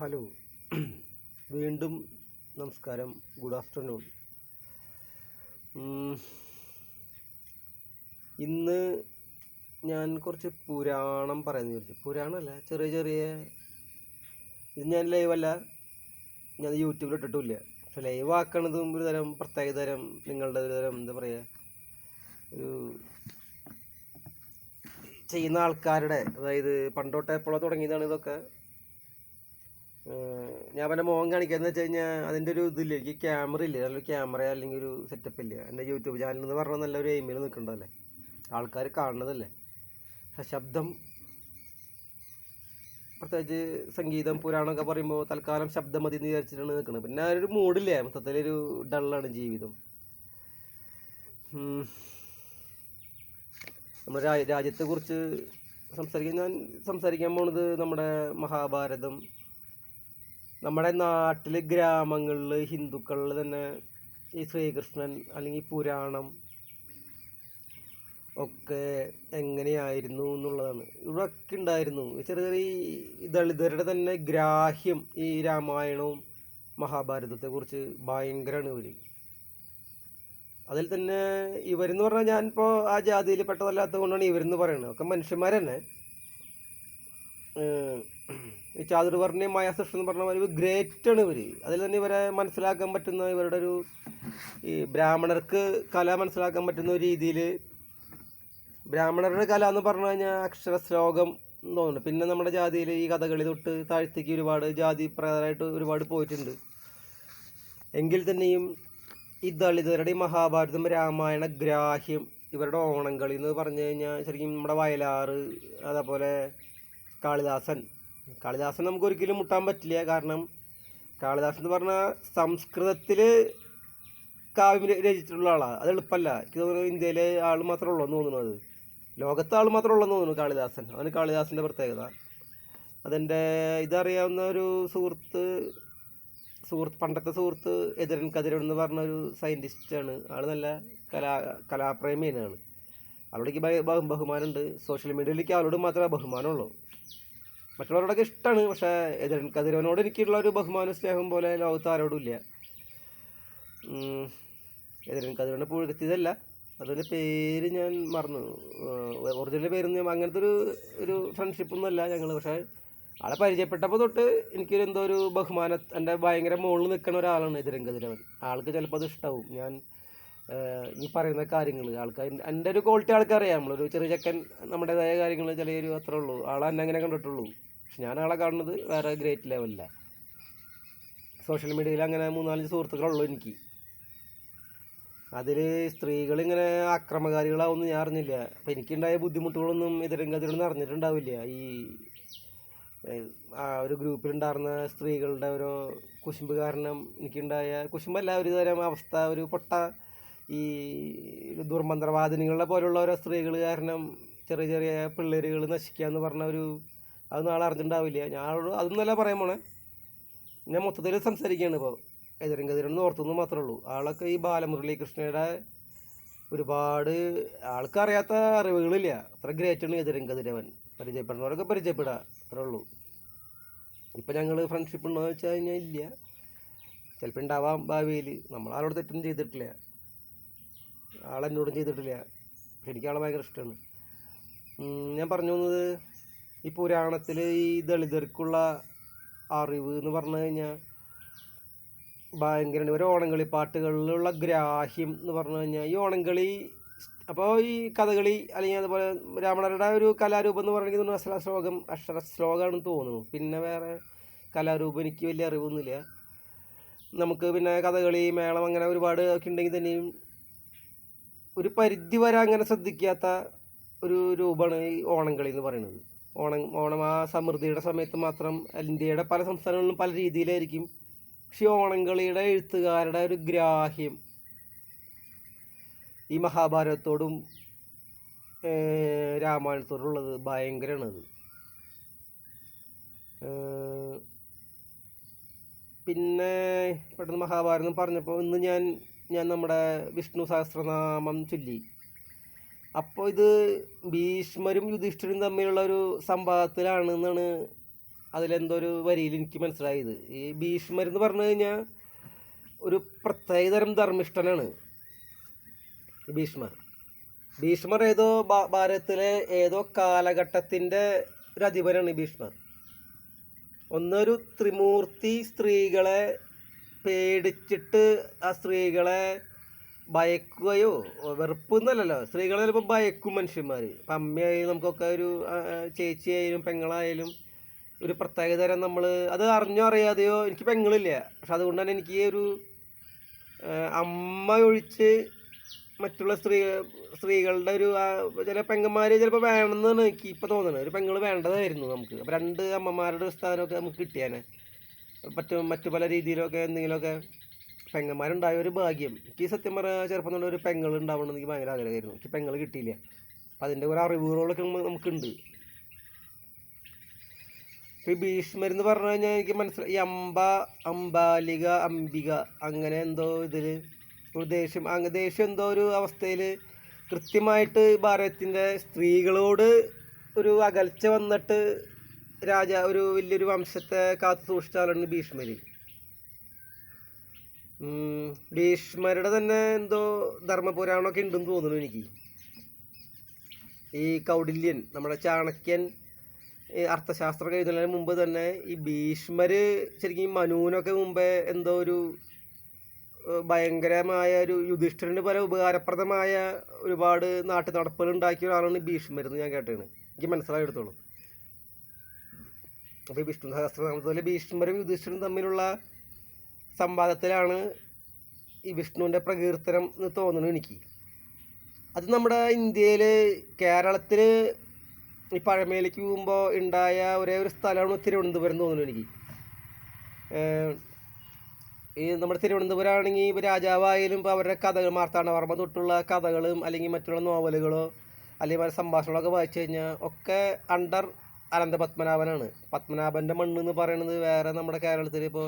Hello. വീണ്ടും നമസ്കാരം. Good afternoon. ഇന്ന് ഞാൻ കുറച്ച് പുരാണം പറയാമെന്ന് വിചാരിച്ചു. പുരാണമല്ല, ചെറിയ ചെറിയ ഇത് ഞാൻ ലൈവല്ല, ഞാൻ യൂട്യൂബിൽ ഇട്ടിട്ടുമില്ല. പക്ഷെ ലൈവ് ആക്കണതും ഒരു തരം പ്രത്യേക തരം നിങ്ങളുടെ ഒരു തരം എന്താ പറയുക, ഒരു ചെയ്യുന്ന ആൾക്കാരുടെ, അതായത് പണ്ടോട്ടെ എപ്പോഴോ തുടങ്ങിയതാണ് ഇതൊക്കെ. ഞാൻ എൻ്റെ മുഖം കാണിക്കാന്ന് വെച്ച് കഴിഞ്ഞാൽ അതിൻ്റെ ഒരു ഇതില്ല, എനിക്ക് ക്യാമറ ഇല്ല, നല്ലൊരു ക്യാമറ അല്ലെങ്കിൽ ഒരു സെറ്റപ്പ് ഇല്ല. എൻ്റെ യൂട്യൂബ് ചാനൽ എന്ന് പറഞ്ഞാൽ നല്ലൊരു എയിമിൽ നിൽക്കണ്ടല്ലേ, ആൾക്കാർ കാണുന്നതല്ലേ. ശബ്ദം, പ്രത്യേകിച്ച് സംഗീതം പുരാണമൊക്കെ പറയുമ്പോൾ തൽക്കാലം ശബ്ദം മതി എന്ന് വിചാരിച്ചിട്ടാണ് നിൽക്കുന്നത്. പിന്നെ ഒരു മൂഡില്ല, മൊത്തത്തിലൊരു ഡള്ളാണ് ജീവിതം. നമ്മുടെ രാജ്യത്തെക്കുറിച്ച് ഞാൻ സംസാരിക്കാൻ പോണത് നമ്മുടെ മഹാഭാരതം. നമ്മുടെ നാട്ടിൽ ഗ്രാമങ്ങളിൽ ഹിന്ദുക്കളിൽ തന്നെ ഈ ശ്രീകൃഷ്ണൻ അല്ലെങ്കിൽ പുരാണം ഒക്കെ എങ്ങനെയായിരുന്നു എന്നുള്ളതാണ്. ഇവിടെയൊക്കെ ഉണ്ടായിരുന്നു ചെറിയ ചെറിയ ദളിതരുടെ തന്നെ ഗ്രാഹ്യം. ഈ രാമായണവും മഹാഭാരതത്തെക്കുറിച്ച് ഭയങ്കരമാണ് ഇവർ. അതിൽ തന്നെ ഇവരെന്ന് പറഞ്ഞാൽ ഞാനിപ്പോൾ ആ ജാതിയിൽ പെട്ടതല്ലാത്തത് കൊണ്ടാണ് ഇവരെന്ന് പറയുന്നത്. ഒക്കെ മനുഷ്യന്മാർ തന്നെ. ഈ ചാതുർവർണ്ണയും മായാസൃഷ്ടി എന്ന് പറഞ്ഞ ഇവർ ഗ്രേറ്റാണ് ഇവർ. അതിൽ തന്നെ ഇവരെ മനസ്സിലാക്കാൻ പറ്റുന്ന ഇവരുടെ ഒരു, ഈ ബ്രാഹ്മണർക്ക് കല മനസ്സിലാക്കാൻ പറ്റുന്ന ഒരു രീതിയിൽ. ബ്രാഹ്മണരുടെ കല എന്ന് പറഞ്ഞു കഴിഞ്ഞാൽ അക്ഷരശ്ലോകം എന്ന് തോന്നുന്നു. പിന്നെ നമ്മുടെ ജാതിയിൽ ഈ കഥകളി തൊട്ട് താഴ്ത്തേക്ക് ഒരുപാട് ജാതി പ്രകാരമായിട്ട് ഒരുപാട് പോയിട്ടുണ്ട്. എങ്കിൽ തന്നെയും ഈ ദളിതരുടെ മഹാഭാരതം രാമായണ ഗ്രാഹ്യം, ഇവരുടെ ഓണംകളി എന്ന് പറഞ്ഞു കഴിഞ്ഞാൽ ശരിക്കും നമ്മുടെ വയലാറ്, അതേപോലെ കാളിദാസൻ നമുക്ക് ഒരിക്കലും മുട്ടാൻ പറ്റില്ല. കാരണം കാളിദാസൻ എന്ന് പറഞ്ഞാൽ സംസ്കൃതത്തിൽ കാവ്യം രചിച്ചിട്ടുള്ള ആളാണ്. അത് എളുപ്പമല്ല. എനിക്ക് തോന്നുന്നു ഇന്ത്യയിലെ ആൾ മാത്രമേ ഉള്ളൂ എന്ന് തോന്നുന്നു, അത് ലോകത്തെ ആൾ മാത്രമേ ഉള്ളൂ എന്ന് തോന്നുന്നു കാളിദാസൻ. അതാണ് കാളിദാസൻ്റെ പ്രത്യേകത. അതെൻ്റെ ഇതറിയാവുന്ന ഒരു സുഹൃത്ത്, പണ്ടത്തെ സുഹൃത്ത് എതിരൻ കതിരവൻ എന്ന് പറഞ്ഞൊരു സയൻറ്റിസ്റ്റാണ്. ആൾ നല്ല കലാപ്രേമിയാണ് ആൾ. അവളോടേക്ക് ബഹുമാനമുണ്ട്. സോഷ്യൽ മീഡിയയിലേക്ക് അവളോട് മാത്രമേ ബഹുമാനമുള്ളൂ. മറ്റുള്ളവരോടൊക്കെ ഇഷ്ടമാണ്. പക്ഷേ എതിരൻ കതിരവനോട് എനിക്കുള്ള ഒരു ബഹുമാന സ്നേഹം പോലെ ലോകത്ത് ആരോടും ഇല്ല. എതിരൻ കതിരവനെ പുഴുകത്തിയതല്ല, അതിൻ്റെ പേര് ഞാൻ മറന്നു. ഒറിജിനൽ പേരൊന്നും അങ്ങനത്തെ ഒരു ഫ്രണ്ട്ഷിപ്പൊന്നുമല്ല ഞങ്ങൾ. പക്ഷേ ആളെ പരിചയപ്പെട്ടപ്പോൾ തൊട്ട് എനിക്കൊരു എന്തോ ഒരു ബഹുമാനം, എൻ്റെ ഭയങ്കര മുകളിൽ നിൽക്കുന്ന ഒരാളാണ് എതിരൻ കതിരവൻ. ആൾക്ക് ചിലപ്പോൾ അത് ഇഷ്ടമാവും ഞാൻ ഈ പറയുന്ന കാര്യങ്ങൾ. ആൾക്കാർ എൻ്റെ ഒരു ക്വാളിറ്റി ആൾക്കറിയാം. നമ്മളൊരു ചെറിയ ചെക്കൻ, നമ്മുടേതായ കാര്യങ്ങൾ ചിലയൊരു അത്രേ ഉള്ളൂ. ആളെ എന്നെ അങ്ങനെ കണ്ടിട്ടുള്ളൂ. പക്ഷെ ഞാൻ ആളെ കാണുന്നത് വേറെ ഗ്രേറ്റ് ലെവലില്ല. സോഷ്യൽ മീഡിയയിൽ അങ്ങനെ 3-4 സുഹൃത്തുക്കളുള്ളൂ എനിക്ക്. അതിൽ സ്ത്രീകളിങ്ങനെ ആക്രമകാരികളാവുമെന്ന് ഞാൻ അറിഞ്ഞില്ല. അപ്പം എനിക്കുണ്ടായ ബുദ്ധിമുട്ടുകളൊന്നും എതിരൻ കതിരവൻ അറിഞ്ഞിട്ടുണ്ടാവില്ല. ഈ ഒരു ഗ്രൂപ്പിലുണ്ടായിരുന്ന സ്ത്രീകളുടെ ഓരോ കുശുമ്പ് കാരണം എനിക്കുണ്ടായ കുശുമ്പല്ല, ഒരു തരം അവസ്ഥ, ഒരു പൊട്ട ഈ ദുർമന്ത്രവാദിനികളെ പോലുള്ള ഓരോ സ്ത്രീകൾ കാരണം ചെറിയ ചെറിയ പിള്ളേരുകൾ നശിക്കുക എന്ന് പറഞ്ഞ അത് നാളെ അറിഞ്ഞിട്ടുണ്ടാവില്ല. ഞാനോട് അതൊന്നുമല്ല പറയാൻ പോണേ. ഞാൻ മൊത്തത്തിൽ സംസാരിക്കുകയാണ് ഇപ്പോൾ. എതിരൻ കതിരവൻ ഓർത്തൊന്നും മാത്രമേ ഉള്ളൂ. ആളൊക്കെ ഈ ബാലമുരളി കൃഷ്ണയുടെ ഒരുപാട് ആൾക്കറിയാത്ത അറിവുകളില്ല. അത്ര ഗ്രേറ്റാണ് എതിരൻ കതിരവൻ. പരിചയപ്പെടുന്നവരൊക്കെ പരിചയപ്പെടുക, അത്രേ ഉള്ളൂ. ഇപ്പം ഞങ്ങൾ ഫ്രണ്ട്ഷിപ്പ് ഉണ്ടോ എന്ന് വെച്ച് കഴിഞ്ഞാൽ ഇല്ല. ചിലപ്പോൾ ഉണ്ടാവാം ഭാവിയിൽ. നമ്മളാളോട് തെറ്റൊന്നും ചെയ്തിട്ടില്ല, ആളെന്നോടും ചെയ്തിട്ടില്ല. പക്ഷെ എനിക്ക് ആളെ ഭയങ്കര ഇഷ്ടമാണ്. ഞാൻ പറഞ്ഞു വന്നത്, ഈ പുരാണത്തിൽ ഈ ദളിതർക്കുള്ള അറിവ് എന്ന് പറഞ്ഞു കഴിഞ്ഞാൽ ഭയങ്കരമാണ്. ഒരു ഓണംകളി പാട്ടുകളിലുള്ള ഗ്രാഹ്യം എന്ന് പറഞ്ഞു കഴിഞ്ഞാൽ ഈ ഓണംകളി, അപ്പോൾ ഈ കഥകളി അല്ലെങ്കിൽ അതുപോലെ ബ്രാഹ്മണരുടെ ഒരു കലാരൂപം എന്ന് പറഞ്ഞിട്ടുണ്ടെങ്കിൽ അക്ഷരശ്ലോകമാണെന്ന് തോന്നുന്നു. പിന്നെ വേറെ കലാരൂപം എനിക്ക് വലിയ അറിവൊന്നുമില്ല. നമുക്ക് പിന്നെ കഥകളി, മേളം അങ്ങനെ ഒരുപാട് ഒക്കെ ഉണ്ടെങ്കിൽ തന്നെയും ഒരു പരിധി വരെ അങ്ങനെ ശ്രദ്ധിക്കാത്ത ഒരു രൂപമാണ് ഈ ഓണംകളി എന്ന് പറയുന്നത്. ഓണം ആ സമൃദ്ധിയുടെ സമയത്ത് മാത്രം. ഇന്ത്യയുടെ പല സംസ്ഥാനങ്ങളിലും പല രീതിയിലായിരിക്കും. പക്ഷേ ഓണംകളിയുടെ എഴുത്തുകാരുടെ ഒരു ഗ്രാഹ്യം ഈ മഹാഭാരതത്തോടും രാമായണത്തോടുള്ളത് ഭയങ്കരമാണത്. പിന്നെ പെട്ടെന്ന് മഹാഭാരതം പറഞ്ഞപ്പോൾ ഇന്ന് ഞാൻ നമ്മുടെ വിഷ്ണു സഹസ്രനാമം ചൊല്ലി. അപ്പോൾ ഇത് ഭീഷ്മരും യുധിഷ്ഠിരും തമ്മിലുള്ള ഒരു സംവാദത്തിലാണെന്നാണ് അതിലെന്തോ ഒരു വരിയിൽ എനിക്ക് മനസ്സിലായത്, ഈ ഭീഷ്മർ എന്ന് പറഞ്ഞു കഴിഞ്ഞാൽ ഒരു പ്രത്യേകതരം ധർമ്മിഷ്ഠനാണ് ഭീഷ്മർ ഏതോ ഭാരതത്തിലെ ഏതോ കാലഘട്ടത്തിൻ്റെ ഒരു അധിപനാണ് ഭീഷ്മർ. ഒന്നൊരു ത്രിമൂർത്തി സ്ത്രീകളെ പേടിച്ചിട്ട് ആ സ്ത്രീകളെ ഭയക്കുകയോ വെറുപ്പ് എന്നല്ലല്ലോ, സ്ത്രീകളെ ചിലപ്പോൾ ഭയക്കും മനുഷ്യന്മാർ. ഇപ്പം അമ്മയായാലും നമുക്കൊക്കെ ഒരു ചേച്ചിയായാലും പെങ്ങളായാലും ഒരു പ്രത്യേകതരം നമ്മൾ അത് അറിഞ്ഞോ അറിയാതെയോ, എനിക്ക് പെങ്ങളില്ല, പക്ഷെ അതുകൊണ്ട് തന്നെ എനിക്ക് ഒരു അമ്മ ഒഴിച്ച് മറ്റുള്ള സ്ത്രീകളുടെ ഒരു ചില പെങ്ങന്മാർ ചിലപ്പോൾ വേണമെന്നാണ് എനിക്ക് ഇപ്പോൾ തോന്നുന്നത്. ഒരു പെങ്ങൾ വേണ്ടതായിരുന്നു നമുക്ക്. അപ്പോൾ 2 അമ്മമാരുടെ ഒരു സ്ഥാനമൊക്കെ നമുക്ക് കിട്ടിയാനെ. മറ്റു പല രീതിയിലൊക്കെ എന്തെങ്കിലുമൊക്കെ പെങ്ങന്മാരുണ്ടായ ഒരു ഭാഗ്യം. എനിക്ക് സത്യം പറഞ്ഞാൽ ചെറുപ്പം തൊട്ട് ഒരു പെങ്ങൾ ഉണ്ടാവണമെന്ന് എനിക്ക് ഭയങ്കര ആഗ്രഹമായിരുന്നു. എനിക്ക് പെങ്ങൾ കിട്ടിയില്ല. അപ്പം അതിൻ്റെ കുറേ അറിവുകളൊക്കെ നമുക്കുണ്ട്. ഇപ്പോൾ ഈ ഭീഷ്മർ എന്ന് പറഞ്ഞു കഴിഞ്ഞാൽ എനിക്ക് മനസ്സിലായി, ഈ അംബാലിക അംബിക അങ്ങനെ എന്തോ ഇതിൽ ഒരു ദേഷ്യം എന്തോ ഒരു അവസ്ഥയിൽ കൃത്യമായിട്ട് ഭാരതത്തിൻ്റെ സ്ത്രീകളോട് ഒരു അകൽച്ച വന്നിട്ട് ഒരു വലിയൊരു വംശത്തെ കാത്തു സൂക്ഷിച്ചാലാണ് ഭീഷ്മർ. ഭീഷ്മരുടെ തന്നെ എന്തോ ധർമ്മപുരാണമൊക്കെ ഉണ്ടെന്ന് തോന്നുന്നു എനിക്ക്. ഈ കൗടില്യൻ, നമ്മുടെ ചാണക്യൻ അർത്ഥശാസ്ത്രം എഴുതുന്നതിന് മുമ്പ് തന്നെ ഈ ഭീഷ്മർ ശരിക്കും മനുവിനൊക്കെ മുമ്പേ എന്തോ ഒരു ഭയങ്കരമായ ഒരു യുധിഷ്ഠിരന് പല ഉപകാരപ്രദമായ ഒരുപാട് നടപ്പുകൾ ഉണ്ടാക്കിയ ഒരാളാണ് ഭീഷ്മർ എന്ന് ഞാൻ കേട്ടാണ്, എനിക്ക് മനസ്സിലായെടുത്തോളൂ. അപ്പോൾ ഈ വിഷ്ണു സഹസ്രനാമത്തിലെ ഭീഷ്മരും യുധിഷ്ഠിരനും തമ്മിലുള്ള സംവാദത്തിലാണ് ഈ വിഷ്ണുവിൻ്റെ പ്രകീർത്തനം എന്ന് തോന്നുന്നു എനിക്ക്. അത് നമ്മുടെ ഇന്ത്യയിൽ കേരളത്തിൽ ഈ പഴമയിലേക്ക് പോകുമ്പോൾ ഉണ്ടായ ഒരേ ഒരു സ്ഥലമാണ് തിരുവനന്തപുരം തോന്നുന്നു എനിക്ക്. ഈ നമ്മുടെ തിരുവനന്തപുരം ആണെങ്കിൽ ഇപ്പോൾ രാജാവായാലും ഇപ്പോൾ അവരുടെ കഥകൾ, മാർത്താണ്ഡവർമ്മ തൊട്ടുള്ള കഥകളും അല്ലെങ്കിൽ മറ്റുള്ള നോവലുകളോ അല്ലെങ്കിൽ സംഭാഷണങ്ങളൊക്കെ വായിച്ചു കഴിഞ്ഞാൽ ഒക്കെ അണ്ടർ അനന്തപത്മനാഭനാണ്. പത്മനാഭൻ്റെ മണ്ണ് എന്ന് പറയുന്നത് വേറെ നമ്മുടെ കേരളത്തിൽ ഇപ്പോൾ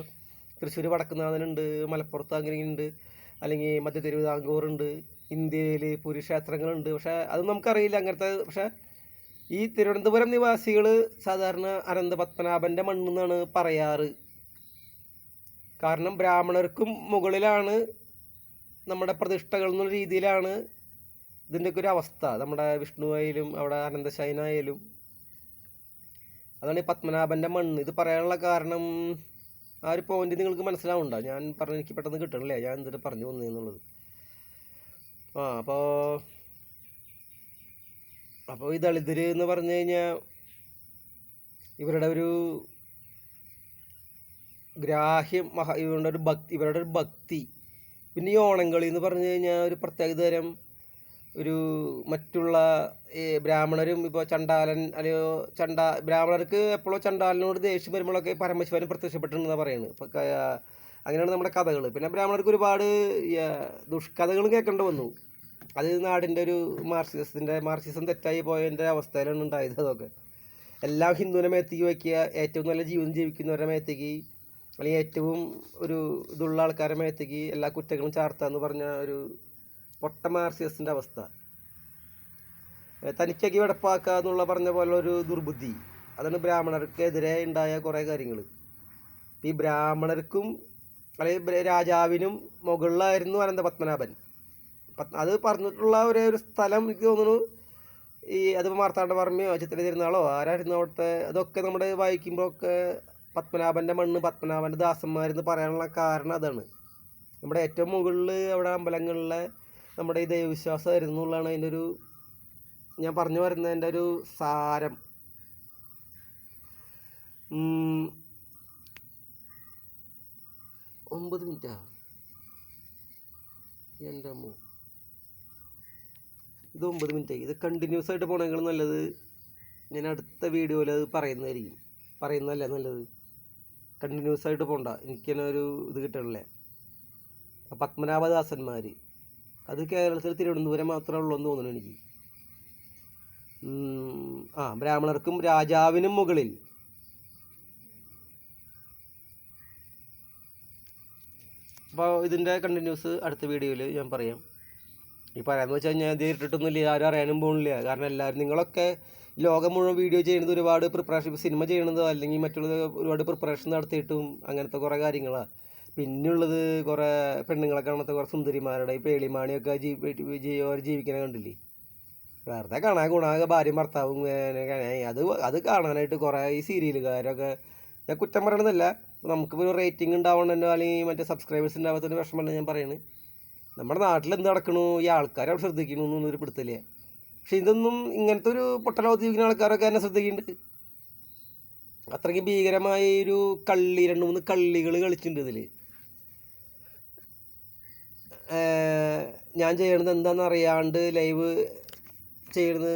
തൃശ്ശൂർ വടക്കുന്നാഥനുണ്ട്, മലപ്പുറത്ത് അങ്ങനെയുണ്ട്, അല്ലെങ്കിൽ മധ്യ തിരുവിതാംകൂറുണ്ട്, ഇന്ത്യയിൽ പുരുക്ഷേത്രങ്ങളുണ്ട്. പക്ഷേ അത് നമുക്കറിയില്ല അങ്ങനത്തെ. പക്ഷേ ഈ തിരുവനന്തപുരം നിവാസികൾ സാധാരണ അനന്തപത്മനാഭൻ്റെ മണ്ണെന്നാണ് പറയാറ്. കാരണം ബ്രാഹ്മണർക്കും മുകളിലാണ് നമ്മുടെ പ്രതിഷ്ഠകൾ എന്നുള്ള രീതിയിലാണ് ഇതിൻ്റെയൊക്കെ ഒരു അവസ്ഥ. നമ്മുടെ വിഷ്ണുവായാലും അവിടെ അനന്തശയനായാലും അതാണ് ഈ പത്മനാഭൻ്റെ മണ്ണ്. ഇത് പറയാനുള്ള കാരണം ആ ഒരു പോയിന്റ് നിങ്ങൾക്ക് മനസ്സിലാവുന്നുണ്ടോ? ഞാൻ പറഞ്ഞു, എനിക്ക് പെട്ടെന്ന് കിട്ടണില്ലേ ഞാൻ എന്തിട്ട് പറഞ്ഞു വന്നതെന്നുള്ളത്. അപ്പോൾ ഈ ദളിതർ എന്ന് പറഞ്ഞു കഴിഞ്ഞാൽ ഇവരുടെ ഒരു ഗ്രാഹ്യം ഇവരുടെ ഒരു ഭക്തി. പിന്നെ ഈ ഓണംകളി എന്ന് പറഞ്ഞു കഴിഞ്ഞാൽ ഒരു പ്രത്യേക തരം ഒരു മറ്റുള്ള ഈ ബ്രാഹ്മണരും ഇപ്പോൾ ചണ്ടാലൻ അല്ലയോ ബ്രാഹ്മണർക്ക് എപ്പോഴോ ചണ്ടാലനോട് ദേഷ്യം വരുമ്പോഴൊക്കെ പരമശിവനും പ്രത്യക്ഷപ്പെട്ടിട്ടുണ്ടെന്നാണ് പറയുന്നത്. ഇപ്പോൾ അങ്ങനെയാണ് നമ്മുടെ കഥകൾ. പിന്നെ ബ്രാഹ്മണർക്ക് ഒരുപാട് ദുഷ്കഥകളും കേൾക്കേണ്ടി വന്നു. അത് നാടിൻ്റെ ഒരു മാർക്സിസം തെറ്റായി പോയതിൻ്റെ അവസ്ഥയിലാണ് ഉണ്ടായത്. അതൊക്കെ എല്ലാം ഹിന്ദുവിനെ മേത്തേക്ക് വയ്ക്കുക, ഏറ്റവും നല്ല ജീവിതം ജീവിക്കുന്നവരുടെ മേത്തേക്ക് അല്ലെങ്കിൽ ഏറ്റവും ഒരു ഇതുള്ള ആൾക്കാരുടെ മേത്തേക്ക് എല്ലാ കുറ്റങ്ങളും ചാർത്താന്ന് പറഞ്ഞ ഒരു പൊട്ട മാർക്സിസത്തിൻ്റെ അവസ്ഥ. തനിക്കാക്കി വെടപ്പാക്കുക എന്നുള്ള പറഞ്ഞ പോലെ ഒരു ദുർബുദ്ധി. അതാണ് ബ്രാഹ്മണർക്കെതിരെ ഉണ്ടായ കുറേ കാര്യങ്ങൾ. ഈ ബ്രാഹ്മണർക്കും അല്ലെങ്കിൽ രാജാവിനും മുകളിലായിരുന്നു അനന്തപത്മനാഭൻ. അത് പറഞ്ഞിട്ടുള്ള ഒരു സ്ഥലം എനിക്ക് തോന്നുന്നു അതിപ്പോൾ മാർത്താണ്ഡവർമ്മയോ ചിത്ര തിരുനാളോ ആരായിരുന്നു അവിടുത്തെ, അതൊക്കെ നമ്മുടെ വായിക്കുമ്പോഴൊക്കെ പത്മനാഭൻ്റെ മണ്ണ്, പത്മനാഭൻ്റെ ദാസന്മാരെന്ന് പറയാനുള്ള കാരണം അതാണ്. നമ്മുടെ ഏറ്റവും മുകളിൽ അവിടെ അമ്പലങ്ങളിലെ നമ്മുടെ ഈ ദൈവവിശ്വാസമായിരുന്നു എന്നുള്ളതാണ് അതിൻ്റെ ഒരു ഞാൻ പറഞ്ഞു വരുന്നതിൻ്റെ ഒരു സാരം. 9 മിനിറ്റാ എൻ്റെ അമ്മ. ഇത് 9 മിനിറ്റായി. ഇത് കണ്ടിന്യൂസ് ആയിട്ട് പോകണമെങ്കിൽ നല്ലത് ഞാൻ അടുത്ത വീഡിയോയിൽ അത് പറയുന്നതല്ലേ നല്ലത്. കണ്ടിന്യൂസ് ആയിട്ട് പോകണ്ട, എനിക്കെന്നെ ഒരു ഇത് കിട്ടണില്ലേ. പത്മനാഭദാസന്മാർ അത് കേരളത്തിൽ തിരുവനന്തപുരം മാത്രമേ ഉള്ളൂ എന്ന് തോന്നുന്നു എനിക്ക്. ബ്രാഹ്മണർക്കും രാജാവിനും മുകളിൽ. അപ്പോൾ ഇതിൻ്റെ കണ്ടിന്യൂസ് അടുത്ത വീഡിയോയിൽ ഞാൻ പറയാം. ഈ പറയാമെന്ന് വെച്ച് കഴിഞ്ഞാൽ ഇത് ഇട്ടിട്ടൊന്നുമില്ല, ആരും അറിയാനും പോകുന്നില്ല. കാരണം എല്ലാവരും നിങ്ങളൊക്കെ ലോകം മുഴുവൻ വീഡിയോ ചെയ്യുന്നത് ഒരുപാട് പ്രിപ്പറേഷൻ, സിനിമ ചെയ്യണതോ അല്ലെങ്കിൽ മറ്റുള്ളത് ഒരുപാട് പ്രിപ്പറേഷൻ നടത്തിയിട്ടും അങ്ങനത്തെ കുറേ കാര്യങ്ങളാണ്. പിന്നെയുള്ളത് കുറേ പെണ്ണുങ്ങളെ കാണാത്ത കുറേ സുന്ദരിമാരുടെ ഈ പേളിമാണിയൊക്കെ ജീവിക്കണ കണ്ടില്ലേ? വെറുതെ കാണാൻ ഗുണാകെ ഭാര്യയും ഭർത്താവും അത് കാണാനായിട്ട് കുറേ ഈ സീരിയലുകാരൊക്കെ, ഞാൻ കുറ്റം പറയണമെന്നല്ല, നമുക്കിപ്പോൾ ഒരു റേറ്റിംഗ് ഉണ്ടാവണമല്ലോ അല്ലെങ്കിൽ മറ്റേ സബ്സ്ക്രൈബേഴ്സ് ഉണ്ടാവാത്തതിൻ്റെ വിഷമമല്ല ഞാൻ പറയുന്നത്. നമ്മുടെ നാട്ടിൽ എന്ത് നടക്കണു, ഈ ആൾക്കാരെ അവിടെ ശ്രദ്ധിക്കണു എന്നൊരു പിടുത്തില്ല. പക്ഷെ ഇതൊന്നും ഇങ്ങനത്തെ ഒരു പൊട്ടലോകത്ത് ജീവിക്കുന്ന ആൾക്കാരൊക്കെ എന്നെ ശ്രദ്ധിക്കുന്നുണ്ട്. അത്രയ്ക്ക് ഭീകരമായ ഒരു 2-3 കള്ളികൾ കളിച്ചിട്ടുണ്ട് ഇതിൽ. ഞാൻ ചെയ്യണത് എന്താണെന്ന് അറിയാണ്ട് ലൈവ് ചെയ്യുന്നത്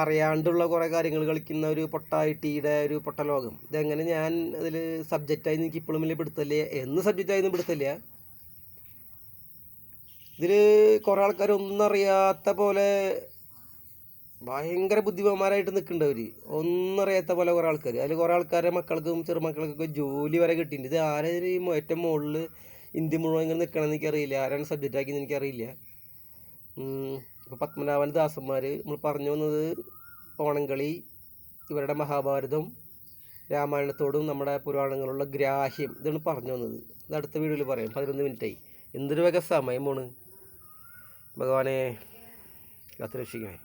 അറിയാണ്ടുള്ള കുറേ കാര്യങ്ങൾ കളിക്കുന്ന ഒരു പൊട്ടായിട്ടിയുടെ ഒരു പൊട്ടലോകം. ഇതെങ്ങനെ ഞാൻ അതിൽ സബ്ജക്റ്റായി എനിക്ക് ഇപ്പോഴും വലിയ പിടുത്തല്ലേ, എന്ന് സബ്ജക്റ്റായൊന്നും പിടുത്തില്ല. ഇതിൽ കുറേ ആൾക്കാർ ഒന്നും അറിയാത്ത പോലെ ഭയങ്കര ബുദ്ധിമാന്മാരായിട്ട് നിൽക്കുന്നുണ്ടവർ, ഒന്നും അറിയാത്ത പോലെ കുറേ ആൾക്കാർ. അതിൽ കുറേ ആൾക്കാരുടെ മക്കൾക്കും ചെറുമക്കൾക്കൊക്കെ ജോലി വരെ കിട്ടിയിട്ടുണ്ട്. ഇത് ആരും ഏറ്റവും മുകളിൽ ഇന്ത്യ മുഴുവൻ ഇങ്ങനെ നിൽക്കണമെന്ന് എനിക്കറിയില്ല, ആരാണ് സബ്ജക്റ്റാക്കിയെന്ന് എനിക്കറിയില്ല. ഇപ്പോൾ പത്മനാഭൻ ദാസന്മാർ നമ്മൾ പറഞ്ഞു വന്നത് ഓണംകളി, ഇവരുടെ മഹാഭാരതം, രാമായണത്തോടും നമ്മുടെ പുരാണങ്ങളുള്ള ഗ്രാഹ്യം, ഇതാണ് പറഞ്ഞു വന്നത്. ഇത് അടുത്ത വീഡിയോയിൽ പറയാം. 11 മിനിറ്റായി. എന്തൊരു വേഗം സമയം പോണ്. ഭഗവാനെ കാത്തുരക്ഷിക്കണേ.